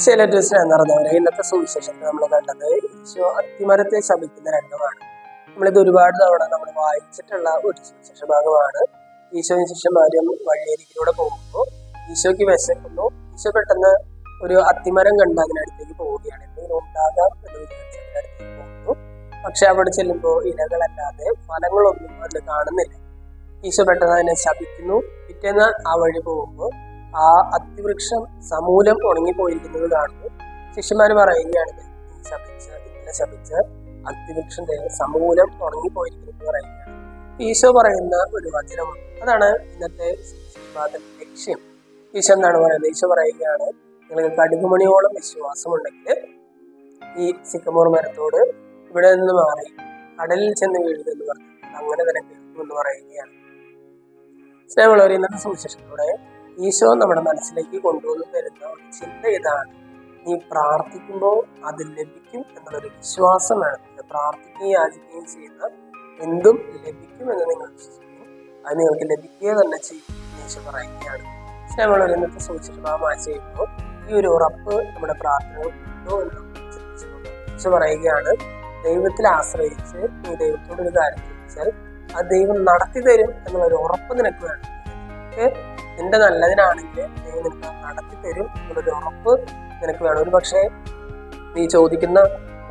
ചില സ്നേഹം നിറഞ്ഞവരെ ഇന്നത്തെ സുവിശേഷത്തിൽ നമ്മൾ കണ്ടത് ഈശോ അത്തിമരത്തെ ശപിക്കുന്ന രംഗമാണ്. നമ്മളിത് ഒരുപാട് തവണ നമ്മൾ വായിച്ചിട്ടുള്ള ഒരു സുവിശേഷ ഭാഗമാണ്. ഈശോയും ശിഷ്യന്മാരും വഴിയരികിലൂടെ പോകുമ്പോൾ ഈശോയ്ക്ക് വിശക്കുന്നു. ഈശോ പെട്ടെന്ന് ഒരു അത്തിമരം കണ്ട് അതിനടുത്തേക്ക് പോവുകയാണ്. എന്തെങ്കിലും ഉണ്ടാകാം എന്ന് വിചാരിച്ച് അതിനടുത്തേക്ക് പോകുന്നു. പക്ഷെ അവിടെ ചെല്ലുമ്പോൾ ഇലകളല്ലാതെ ഫലങ്ങളൊന്നും അതിൽ കാണുന്നില്ല. ഈശോ പെട്ടെന്ന് അതിനെ ശപിക്കുന്നു. പിറ്റേന്ന് ആ വഴി പോകുമ്പോൾ ആ അത്തിവൃക്ഷം സമൂലം ഉണങ്ങിപ്പോയിരിക്കുന്നത് കാണുന്നു. ശിഷ്യന്മാര് പറയുകയാണ്, ഇന്നലെ ശപിച്ച അത്തിവൃക്ഷന്റെ സമൂലം ഉണങ്ങിപ്പോയിരിക്കുന്നത് പറയുകയാണ്. ഈശോ പറയുന്ന ഒരു വചനമുണ്ട്. അതാണ് ഇന്നത്തെ ലക്ഷ്യം. ഈശോ എന്താണ് പറയുന്നത്? ഈശോ പറയുകയാണ്, നിങ്ങൾക്ക് കടുകുമണിയോളം വിശ്വാസമുണ്ടെങ്കിൽ ഈ സിക്കമോർ മരത്തോട് ഇവിടെ നിന്ന് മാറി കടലിൽ ചെന്ന് വീഴുമെന്ന് പറഞ്ഞു അങ്ങനെ തന്നെ കേൾക്കുമെന്ന് പറയുകയാണ്. സ്നേഹമുള്ളവർ, ഇന്നത്തെ സുവിശേഷത്തിലൂടെ ഈശോ നമ്മുടെ മനസ്സിലേക്ക് കൊണ്ടുവന്ന് തരുന്ന ഒരു ചിന്ത ഇതാണ്: നീ പ്രാർത്ഥിക്കുമ്പോൾ അത് ലഭിക്കും എന്നുള്ളൊരു വിശ്വാസം വേണം. പ്രാർത്ഥിക്കുകയും യാചിക്കുകയും ചെയ്യുന്ന എന്തും ലഭിക്കും എന്ന് നിങ്ങൾ വിശ്വസിക്കും, അത് നിങ്ങൾക്ക് ലഭിക്കുക തന്നെ ചെയ്യും ഈശോ പറയുകയാണ്. സ്നേഹമുള്ളവർ, ഇന്നത്തെ സുവിശേഷമായി ചെയ്യുമ്പോൾ ഈ ഒരു ഉറപ്പ് നമ്മുടെ പ്രാർത്ഥനകൾ ഉണ്ടോ എന്ന് ചിന്തിച്ചുകൊണ്ട് ഈശോ പറയുകയാണ്, ദൈവത്തിൽ ആശ്രയിച്ച് നീ ദൈവത്തോട് ഒരു കാര്യം ചോദിച്ചാൽ അത് ദൈവം നടത്തി തരും എന്നുള്ളൊരു ഉറപ്പ് നിനക്ക് വേണം. നിന്റെ നല്ലതിനാണെങ്കിൽ ദൈവം നിനക്ക് നടത്തി തരും എന്നുള്ളൊരു ഉറപ്പ് നിനക്ക് വേണം. ഒരു പക്ഷേ നീ ചോദിക്കുന്ന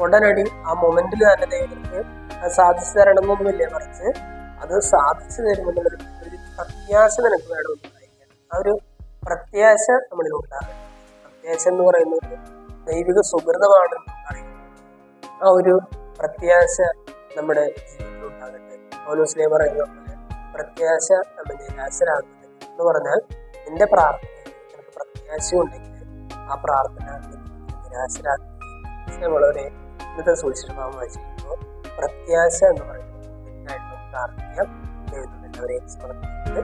ഉടനടി ആ മൊമെന്റിൽ തന്നെ ദൈവം നിനക്ക് അത് സാധിച്ചു തരണമെന്നൊന്നുമില്ല, മറിച്ച് അത് സാധിച്ചു തരുമെന്നുള്ളൊരു പ്രത്യാശ നിനക്ക് വേണമെന്ന് പറയുകയാണ്. ആ ഒരു പ്രത്യാശ നമ്മളിൽ ഉണ്ടാകണം. പ്രത്യാശ എന്ന് പറയുന്നത് ദൈവിക സുഹൃതമാണ് പറയുന്നത്. ആ ഒരു പ്രത്യാശ നമ്മുടെ ജീവിതത്തിൽ ഉണ്ടാകട്ടെ. പൗലോസ് പറയുന്ന പോലെ പ്രത്യാശ നമ്മൾ നിരാശരാകുന്നത് എന്ന് പറഞ്ഞാൽ നിന്റെ പ്രാർത്ഥനയിൽ നിനക്ക് പ്രത്യാശയുണ്ടെങ്കിൽ ആ പ്രാർത്ഥന നിരാശരാകുകയും വളരെ ഇന്നത്തെ സുവിശേഷമായി ചെയ്യുമ്പോൾ പ്രത്യാശ എന്ന് പറയുന്നത് പ്രാർത്ഥിക്കാം. ദൈവത്തിൻ്റെ സമർപ്പിക്കുന്നത്.